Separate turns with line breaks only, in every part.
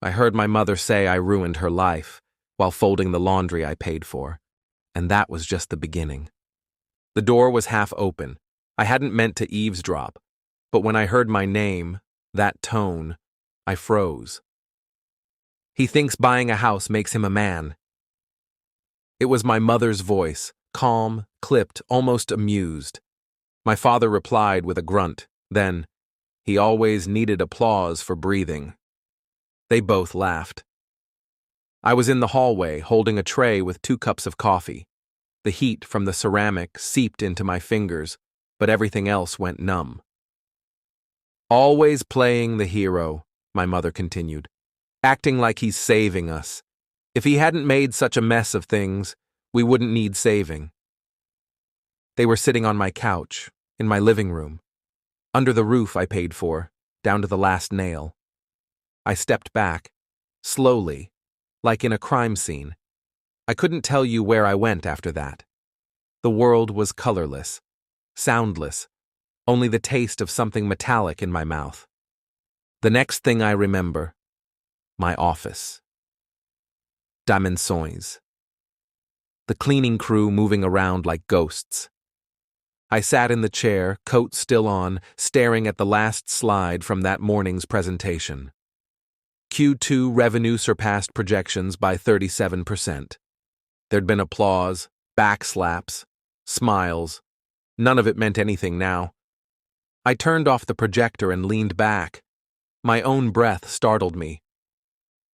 I heard my mother say I ruined her life while folding the laundry I paid for, and that was just the beginning. The door was half open. I hadn't meant to eavesdrop, but when I heard my name, that tone, I froze. He thinks buying a house makes him a man. It was my mother's voice, calm, clipped, almost amused. My father replied with a grunt, then, he always needed applause for breathing. They both laughed. I was in the hallway, holding a tray with 2 cups of coffee. The heat from the ceramic seeped into my fingers, but everything else went numb. Always playing the hero, my mother continued, acting like he's saving us. If he hadn't made such a mess of things, we wouldn't need saving. They were sitting on my couch, in my living room, under the roof I paid for, down to the last nail. I stepped back, slowly, like in a crime scene. I couldn't tell you where I went after that. The world was colorless, soundless, only the taste of something metallic in my mouth. The next thing I remember, my office. Dimensions. The cleaning crew moving around like ghosts. I sat in the chair, coat still on, staring at the last slide from that morning's presentation. Q2 revenue surpassed projections by 37%. There'd been applause, backslaps, smiles. None of it meant anything now. I turned off the projector and leaned back. My own breath startled me.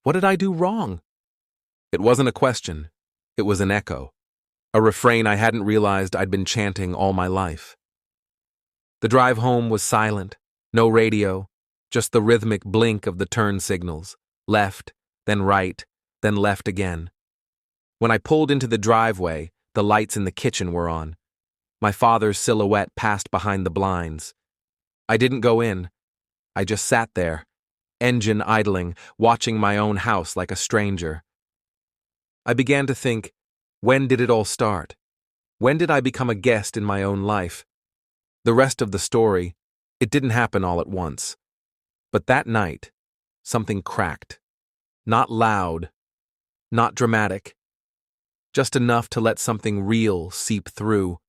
What did I do wrong? It wasn't a question. It was an echo. A refrain I hadn't realized I'd been chanting all my life. The drive home was silent, no radio, just the rhythmic blink of the turn signals, left, then right, then left again. When I pulled into the driveway, the lights in the kitchen were on. My father's silhouette passed behind the blinds. I didn't go in. I just sat there, engine idling, watching my own house like a stranger. I began to think, when did it all start? When did I become a guest in my own life? The rest of the story, it didn't happen all at once. But that night, something cracked. Not loud, not dramatic, just enough to let something real seep through.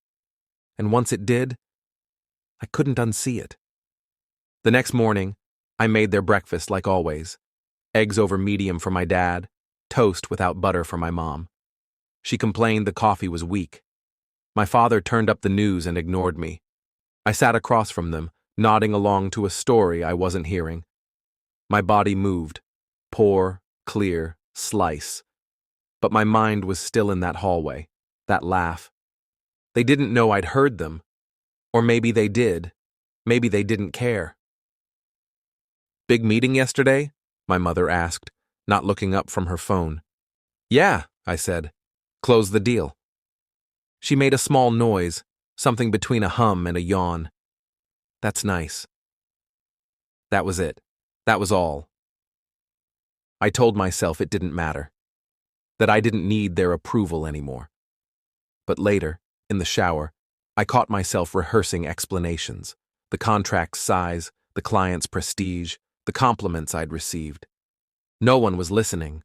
And once it did, I couldn't unsee it. The next morning, I made their breakfast like always. Eggs over medium for my dad, toast without butter for my mom. She complained the coffee was weak. My father turned up the news and ignored me. I sat across from them, nodding along to a story I wasn't hearing. My body moved. Pour, clear, slice. But my mind was still in that hallway, that laugh. They didn't know I'd heard them. Or maybe they did. Maybe they didn't care. Big meeting yesterday? My mother asked, not looking up from her phone. Yeah, I said. Close the deal. She made a small noise, something between a hum and a yawn. That's nice. That was it. That was all. I told myself it didn't matter, that I didn't need their approval anymore. But later, in the shower, I caught myself rehearsing explanations, the contract's size, the client's prestige, the compliments I'd received. No one was listening.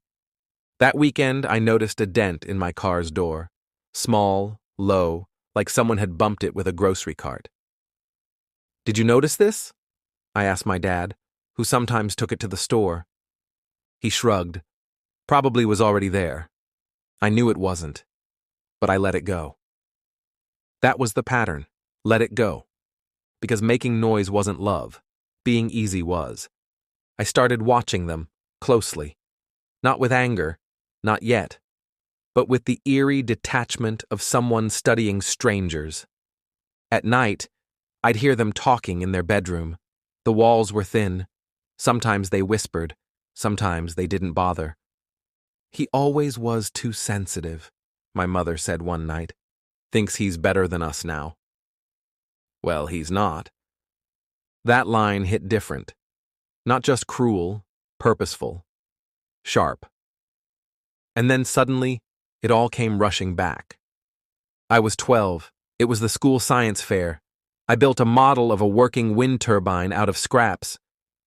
That weekend, I noticed a dent in my car's door, small, low, like someone had bumped it with a grocery cart. Did you notice this? I asked my dad, who sometimes took it to the store. He shrugged. Probably was already there. I knew it wasn't, but I let it go. That was the pattern. Let it go. Because making noise wasn't love. Being easy was. I started watching them, closely. Not with anger, not yet, but with the eerie detachment of someone studying strangers. At night, I'd hear them talking in their bedroom. The walls were thin. Sometimes they whispered. Sometimes they didn't bother. He always was too sensitive, my mother said one night. Thinks he's better than us now. Well, he's not. That line hit different. Not just cruel, purposeful, sharp. And then suddenly, it all came rushing back. I was 12. It was the school science fair. I built a model of a working wind turbine out of scraps.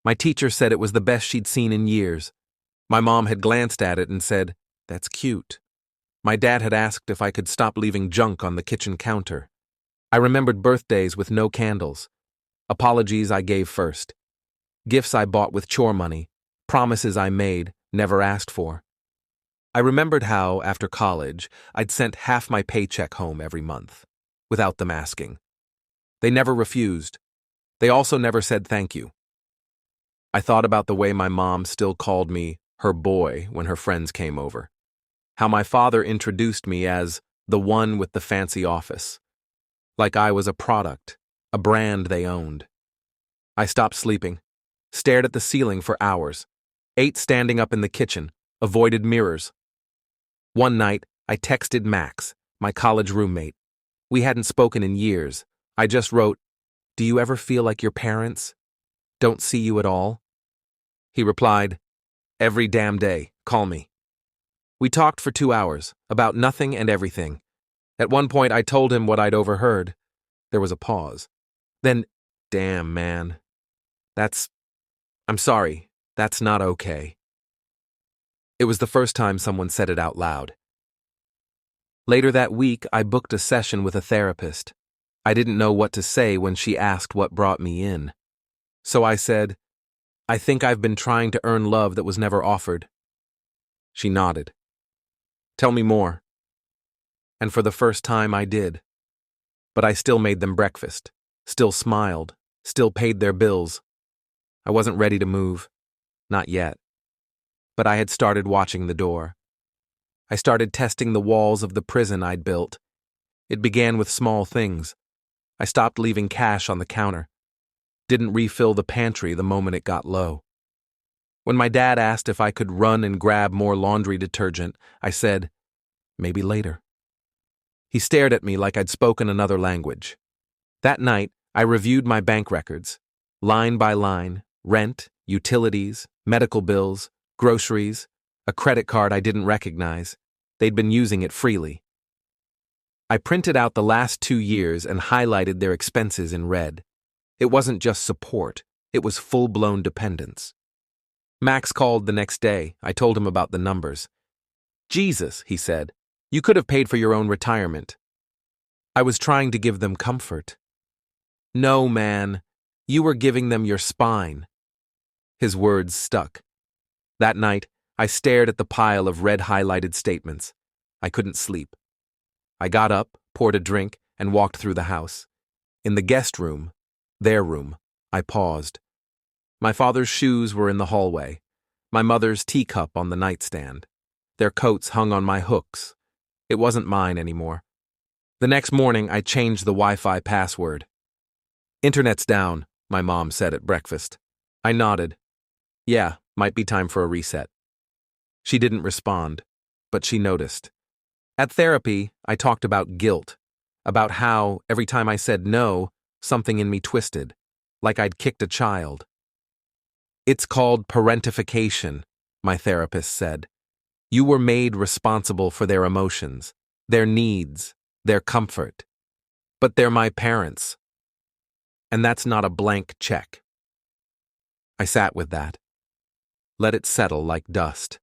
My teacher said it was the best she'd seen in years. My mom had glanced at it and said, "That's cute." My dad had asked if I could stop leaving junk on the kitchen counter. I remembered birthdays with no candles, apologies I gave first, gifts I bought with chore money, promises I made, never asked for. I remembered how, after college, I'd sent half my paycheck home every month, without them asking. They never refused. They also never said thank you. I thought about the way my mom still called me her boy when her friends came over. How my father introduced me as the one with the fancy office. Like I was a product, a brand they owned. I stopped sleeping, stared at the ceiling for hours, ate standing up in the kitchen, avoided mirrors. One night, I texted Max, my college roommate. We hadn't spoken in years. I just wrote, "Do you ever feel like your parents don't see you at all?" He replied, "Every damn day, call me." We talked for 2 hours, about nothing and everything. At one point, I told him what I'd overheard. There was a pause. Then, "Damn, man. I'm sorry, that's not okay." It was the first time someone said it out loud. Later that week, I booked a session with a therapist. I didn't know what to say when she asked what brought me in. So I said, "I think I've been trying to earn love that was never offered." She nodded. "Tell me more." And for the first time I did. But I still made them breakfast, still smiled, still paid their bills. I wasn't ready to move. Not yet. But I had started watching the door. I started testing the walls of the prison I'd built. It began with small things. I stopped leaving cash on the counter. Didn't refill the pantry the moment it got low. When my dad asked if I could run and grab more laundry detergent, I said, "Maybe later." He stared at me like I'd spoken another language. That night, I reviewed my bank records, line by line, rent, utilities, medical bills, groceries, a credit card I didn't recognize. They'd been using it freely. I printed out the last 2 years and highlighted their expenses in red. It wasn't just support, it was full-blown dependence. Max called the next day. I told him about the numbers. "Jesus," he said, "you could have paid for your own retirement." I was trying to give them comfort. "No, man, you were giving them your spine." His words stuck. That night, I stared at the pile of red highlighted statements. I couldn't sleep. I got up, poured a drink, and walked through the house. In the guest room, their room, I paused. My father's shoes were in the hallway, my mother's teacup on the nightstand. Their coats hung on my hooks. It wasn't mine anymore. The next morning, I changed the Wi-Fi password. "Internet's down," my mom said at breakfast. I nodded. "Yeah, might be time for a reset." She didn't respond, but she noticed. At therapy, I talked about guilt, about how, every time I said no, something in me twisted, like I'd kicked a child. "It's called parentification," my therapist said. "You were made responsible for their emotions, their needs, their comfort. But they're my parents. And that's not a blank check." I sat with that. Let it settle like dust.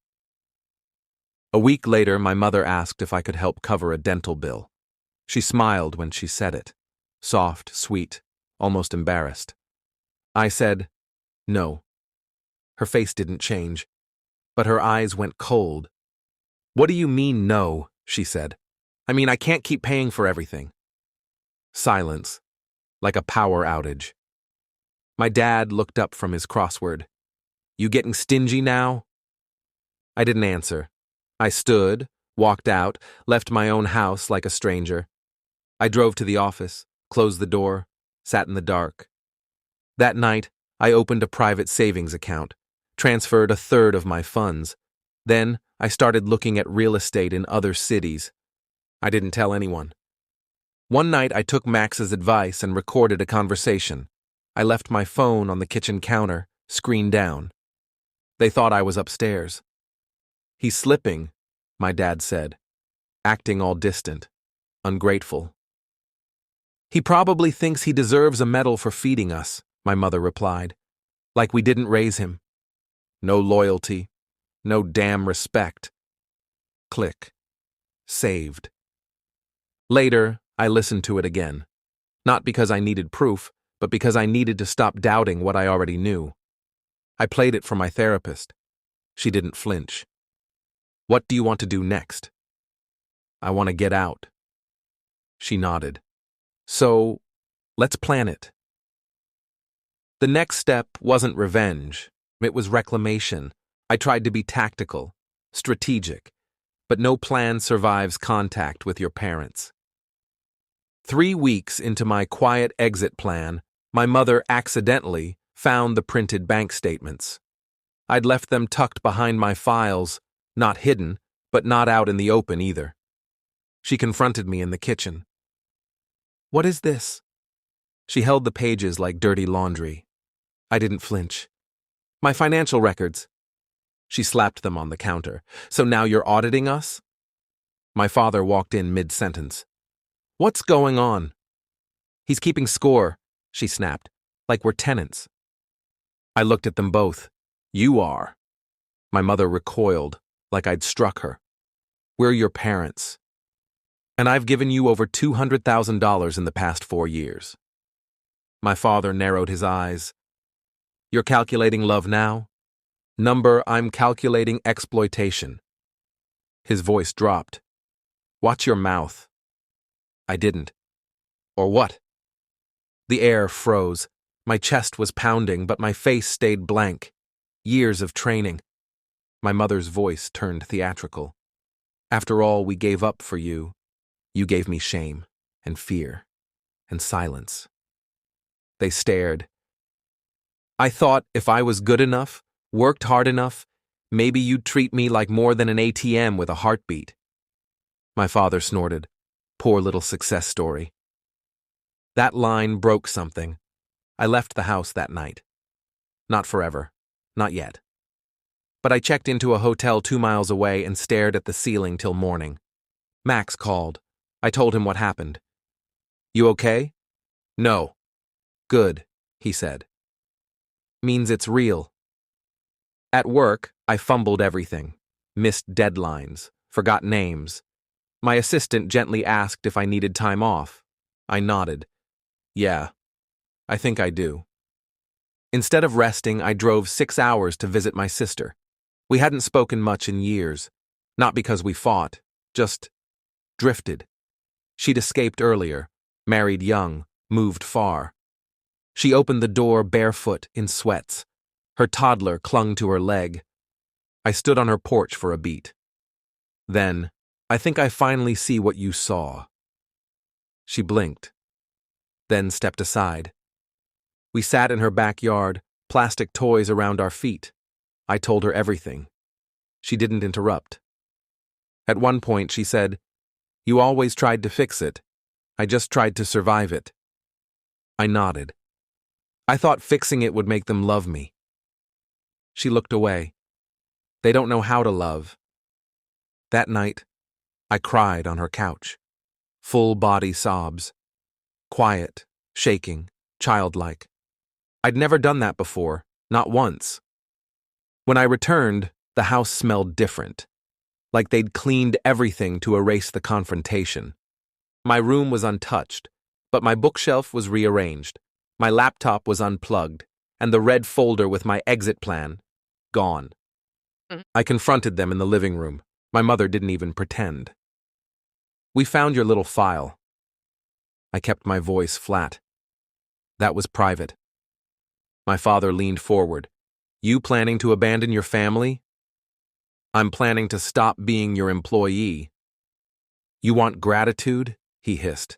A week later, my mother asked if I could help cover a dental bill. She smiled when she said it. Soft, sweet, almost embarrassed. I said, "No." Her face didn't change, but her eyes went cold. "What do you mean, no?" she said. "I mean, I can't keep paying for everything." Silence, like a power outage. My dad looked up from his crossword. "You getting stingy now?" I didn't answer. I stood, walked out, left my own house like a stranger. I drove to the office, closed the door, sat in the dark. That night, I opened a private savings account, transferred a third of my funds. Then, I started looking at real estate in other cities. I didn't tell anyone. One night, I took Max's advice and recorded a conversation. I left my phone on the kitchen counter, screen down. They thought I was upstairs. "He's slipping," my dad said, acting all distant, ungrateful. "He probably thinks he deserves a medal for feeding us," my mother replied, "like we didn't raise him. No loyalty, No damn respect. Click. Saved. Later, I listened to it again. Not because I needed proof, but because I needed to stop doubting what I already knew. I played it for my therapist. She didn't flinch. What do you want to do next? I want to get out. She nodded. So, let's plan it. The next step wasn't revenge. It was reclamation. I tried to be tactical, strategic, but no plan survives contact with your parents. 3 weeks into my quiet exit plan, my mother accidentally found the printed bank statements. I'd left them tucked behind my files, not hidden, but not out in the open either. She confronted me in the kitchen. What is this? She held the pages like dirty laundry. I didn't flinch. My financial records. She slapped them on the counter. So now you're auditing us? My father walked in mid-sentence. What's going on? He's keeping score, she snapped, like we're tenants. I looked at them both. You are. My mother recoiled, like I'd struck her. We're your parents. And I've given you over $200,000 in the past 4 years. My father narrowed his eyes. You're calculating love now? Number, I'm calculating exploitation. His voice dropped. Watch your mouth. I didn't. Or what? The air froze. My chest was pounding, but my face stayed blank. Years of training. My mother's voice turned theatrical. After all we gave up for you, you gave me shame and fear and silence. They stared. I thought if I was good enough, worked hard enough, maybe you'd treat me like more than an ATM with a heartbeat. My father snorted. Poor little success story. That line broke something. I left the house that night. Not forever. Not yet. But I checked into a hotel 2 miles away and stared at the ceiling till morning. Max called. I told him what happened. You okay? No. Good, he said. Means it's real. At work, I fumbled everything. Missed deadlines. Forgot names. My assistant gently asked if I needed time off. I nodded. Yeah, I think I do. Instead of resting, I drove 6 hours to visit my sister. We hadn't spoken much in years. Not because we fought, just drifted. She'd escaped earlier, married young, moved far. She opened the door barefoot in sweats. Her toddler clung to her leg. I stood on her porch for a beat. Then, I think I finally see what you saw. She blinked, then stepped aside. We sat in her backyard, plastic toys around our feet. I told her everything. She didn't interrupt. At one point, she said, You always tried to fix it. I just tried to survive it. I nodded. I thought fixing it would make them love me. She looked away. They don't know how to love. That night, I cried on her couch. Full body sobs. Quiet, shaking, childlike. I'd never done that before, not once. When I returned, the house smelled different. Like they'd cleaned everything to erase the confrontation. My room was untouched, but my bookshelf was rearranged. My laptop was unplugged, and the red folder with my exit plan, gone. I confronted them in the living room. My mother didn't even pretend. We found your little file. I kept my voice flat. That was private. My father leaned forward. You planning to abandon your family? I'm planning to stop being your employee. You want gratitude? He hissed.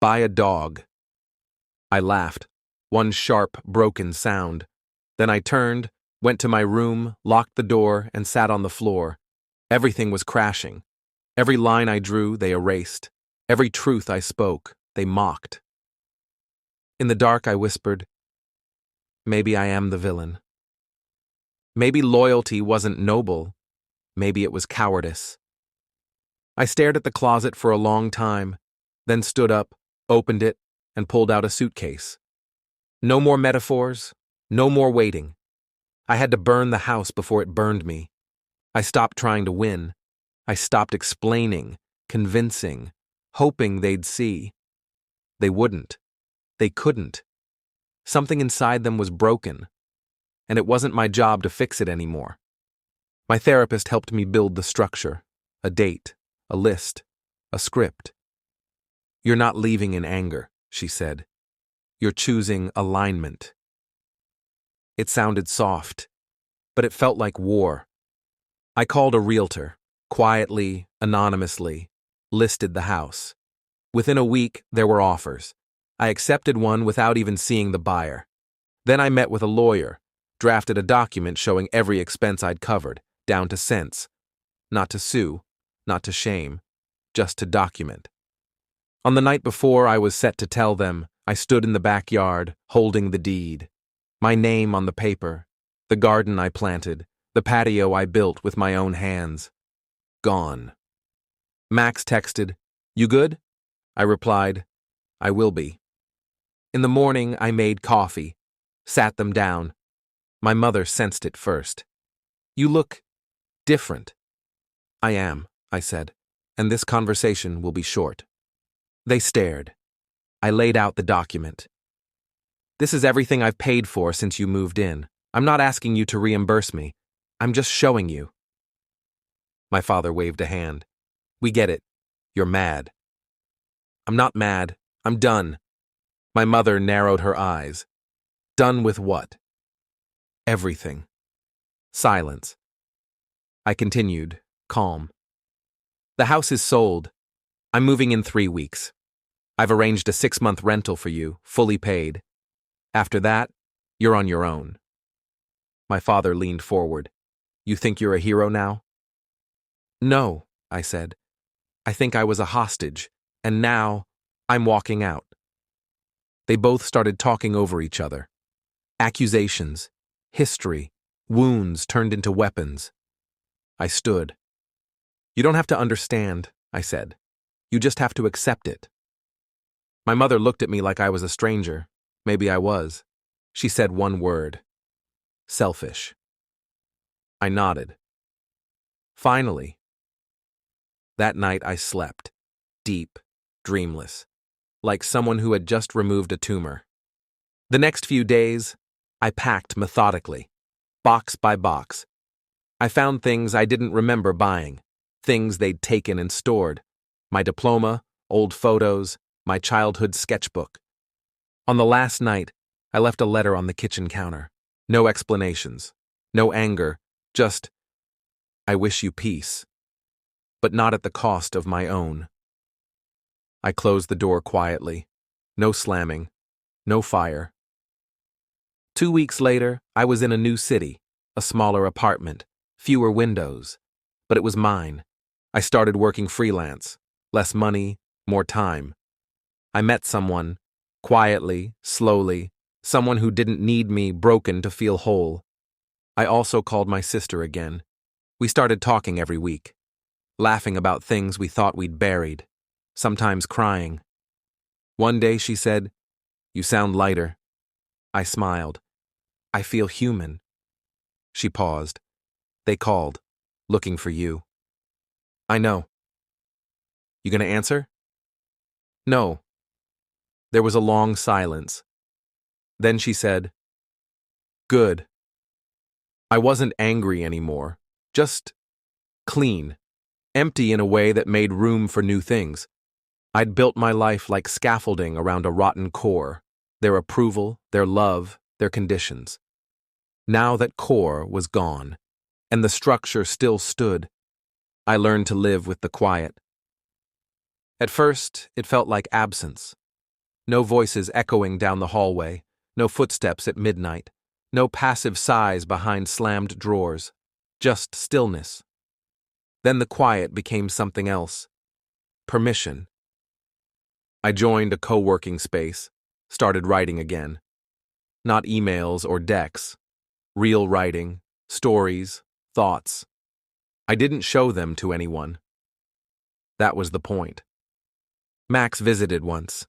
Buy a dog. I laughed, one sharp, broken sound. Then I turned, went to my room, locked the door, and sat on the floor. Everything was crashing. Every line I drew, they erased. Every truth I spoke, they mocked. In the dark, I whispered, Maybe I am the villain. Maybe loyalty wasn't noble. Maybe it was cowardice. I stared at the closet for a long time, then stood up, opened it, and pulled out a suitcase. No more metaphors, no more waiting. I had to burn the house before it burned me. I stopped trying to win. I stopped explaining, convincing, hoping they'd see. They wouldn't. They couldn't. Something inside them was broken, and it wasn't my job to fix it anymore. My therapist helped me build the structure, a date, a list, a script. "You're not leaving in anger," she said. "You're choosing alignment." It sounded soft, but it felt like war. I called a realtor, quietly, anonymously, listed the house. Within a week, there were offers. I accepted one without even seeing the buyer. Then I met with a lawyer, drafted a document showing every expense I'd covered, down to cents. Not to sue, not to shame, just to document. On the night before I was set to tell them, I stood in the backyard, holding the deed. My name on the paper, the garden I planted, the patio I built with my own hands. Gone. Max texted, "You good?" I replied, "I will be." In the morning, I made coffee, sat them down. My mother sensed it first. "You look different." "I am," I said, "and this conversation will be short." They stared. I laid out the document. "This is everything I've paid for since you moved in. I'm not asking you to reimburse me. I'm just showing you." My father waved a hand. "We get it. You're mad." "I'm not mad. I'm done." My mother narrowed her eyes. "Done with what?" "Everything." Silence. I continued, calm. "The house is sold. I'm moving in 3 weeks. I've arranged a 6-month rental for you, fully paid. After that, you're on your own." My father leaned forward. "You think you're a hero now?" "No," I said. "I think I was a hostage, and now I'm walking out." They both started talking over each other. Accusations, history, wounds turned into weapons. I stood. "You don't have to understand," I said. "You just have to accept it." My mother looked at me like I was a stranger. Maybe I was. She said one word. "Selfish." I nodded. Finally. That night I slept, deep, dreamless, like someone who had just removed a tumor. The next few days, I packed methodically, box by box. I found things I didn't remember buying, things they'd taken and stored. My diploma, old photos, my childhood sketchbook. On the last night, I left a letter on the kitchen counter. No explanations, no anger, just, "I wish you peace," but not at the cost of my own. I closed the door quietly. No slamming, no fire. 2 weeks later, I was in a new city, a smaller apartment, fewer windows, but it was mine. I started working freelance, less money, more time. I met someone, quietly, slowly, someone who didn't need me broken to feel whole. I also called my sister again. We started talking every week, laughing about things we thought we'd buried, sometimes crying. One day she said, "You sound lighter." I smiled. "I feel human." She paused. "They called, looking for you." "I know." "You gonna answer?" "No." There was a long silence. Then she said, "Good." I wasn't angry anymore, just clean, empty in a way that made room for new things. I'd built my life like scaffolding around a rotten core, their approval, their love, their conditions. Now that core was gone, and the structure still stood, I learned to live with the quiet. At first, it felt like absence. No voices echoing down the hallway, no footsteps at midnight, no passive sighs behind slammed drawers, just stillness. Then the quiet became something else. Permission. I joined a co-working space, started writing again. Not emails or decks. Real writing, stories, thoughts. I didn't show them to anyone. That was the point. Max visited once.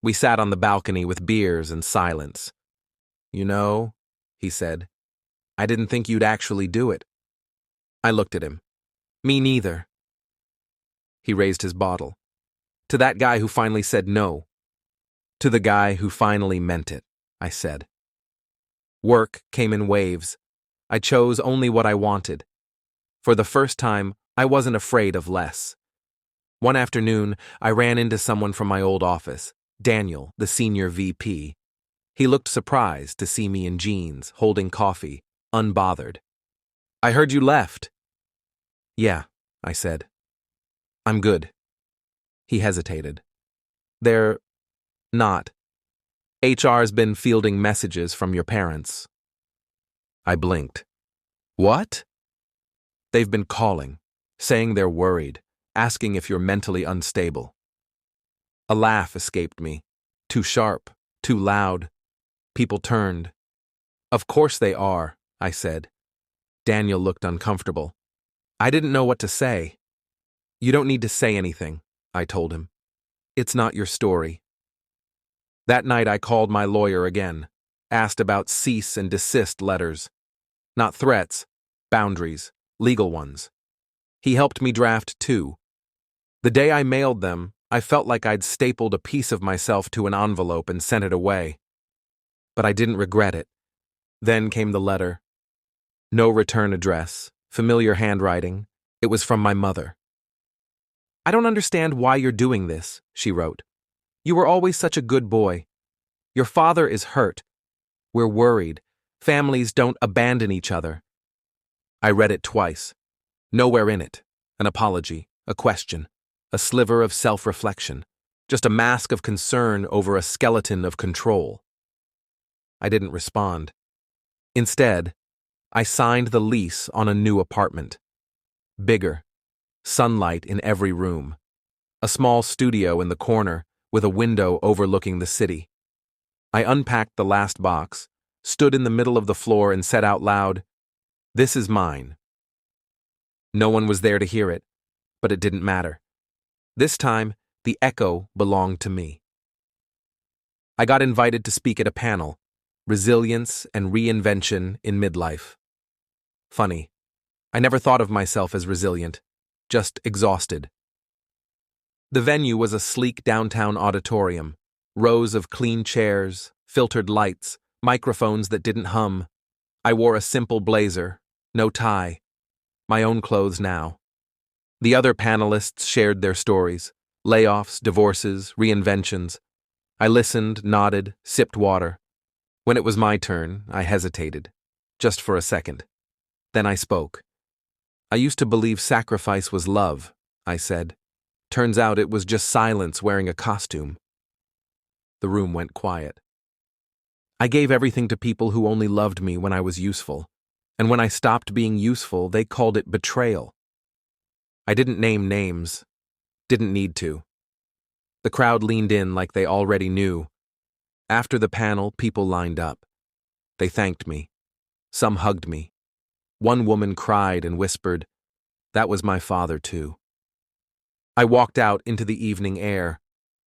We sat on the balcony with beers and silence. "You know," he said, "I didn't think you'd actually do it." I looked at him. Me neither. He raised his bottle. To that guy who finally said no. To the guy who finally meant it, I said. Work came in waves. I chose only what I wanted. For the first time, I wasn't afraid of less. One afternoon, I ran into someone from my old office, Daniel, the senior VP. He looked surprised to see me in jeans, holding coffee, unbothered. I heard you left. Yeah, I said. I'm good. He hesitated. They're not. HR's been fielding messages from your parents. I blinked. What? They've been calling, saying they're worried, asking if you're mentally unstable. A laugh escaped me. Too sharp, too loud. People turned. Of course they are, I said. Daniel looked uncomfortable. I didn't know what to say. You don't need to say anything, I told him. It's not your story. That night I called my lawyer again, asked about cease and desist letters. Not threats, boundaries, legal ones. He helped me draft 2. The day I mailed them, I felt like I'd stapled a piece of myself to an envelope and sent it away. But I didn't regret it. Then came the letter. No return address, familiar handwriting. It was from my mother. I don't understand why you're doing this, she wrote. You were always such a good boy. Your father is hurt. We're worried. Families don't abandon each other. I read it twice. Nowhere in it. An apology, a question, a sliver of self-reflection, just a mask of concern over a skeleton of control. I didn't respond. Instead, I signed the lease on a new apartment. Bigger, sunlight in every room, a small studio in the corner with a window overlooking the city. I unpacked the last box, stood in the middle of the floor and said out loud, "This is mine." No one was there to hear it, but it didn't matter. This time, the echo belonged to me. I got invited to speak at a panel, Resilience and Reinvention in Midlife. Funny, I never thought of myself as resilient, just exhausted. The venue was a sleek downtown auditorium, rows of clean chairs, filtered lights, microphones that didn't hum. I wore a simple blazer, no tie, my own clothes now. The other panelists shared their stories, layoffs, divorces, reinventions. I listened, nodded, sipped water. When it was my turn, I hesitated, just for a second. Then I spoke. I used to believe sacrifice was love, I said. Turns out it was just silence wearing a costume. The room went quiet. I gave everything to people who only loved me when I was useful, and when I stopped being useful, they called it betrayal. I didn't name names. Didn't need to. The crowd leaned in like they already knew. After the panel, people lined up. They thanked me. Some hugged me. One woman cried and whispered, "That was my father too." I walked out into the evening air.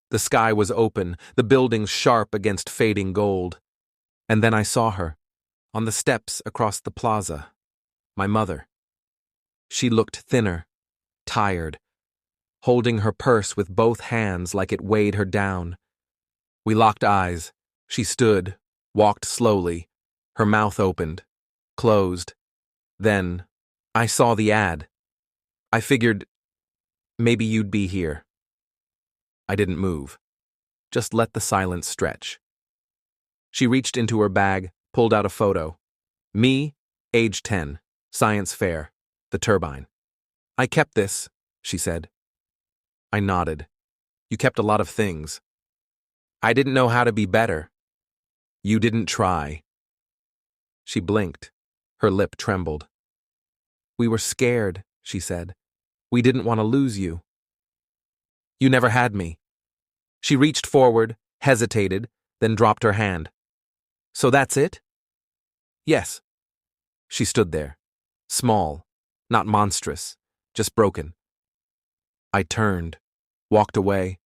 The sky was open, the buildings sharp against fading gold. And then I saw her, on the steps across the plaza, my mother. She looked thinner, tired, holding her purse with both hands like it weighed her down. We locked eyes. She stood, walked slowly, her mouth opened, closed. Then, I saw the ad. I figured, maybe you'd be here. I didn't move. Just let the silence stretch. She reached into her bag, pulled out a photo. Me, age 10, science fair, the turbine. I kept this, she said. I nodded. You kept a lot of things. I didn't know how to be better. You didn't try. She blinked. Her lip trembled. We were scared, she said. We didn't want to lose you. You never had me. She reached forward, hesitated, then dropped her hand. So that's it? Yes. She stood there, small, not monstrous, just broken. I turned, walked away.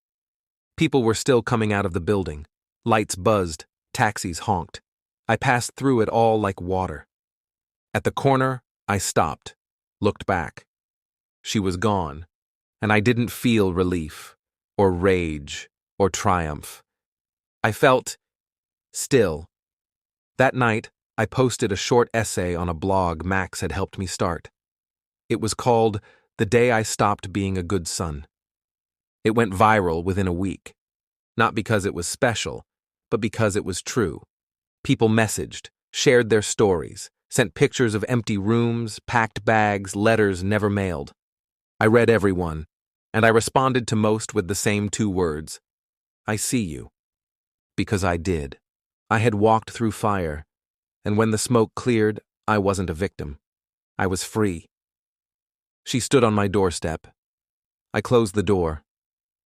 People were still coming out of the building. Lights buzzed, taxis honked. I passed through it all like water. At the corner, I stopped, looked back. She was gone, and I didn't feel relief, or rage, or triumph. I felt still. That night, I posted a short essay on a blog Max had helped me start. It was called "The Day I Stopped Being a Good Son." It went viral within a week. Not because it was special, but because it was true. People messaged, shared their stories, sent pictures of empty rooms, packed bags, letters never mailed. I read every one, and I responded to most with the same 2 words: I see you. Because I did. I had walked through fire, and when the smoke cleared, I wasn't a victim. I was free. She stood on my doorstep. I closed the door,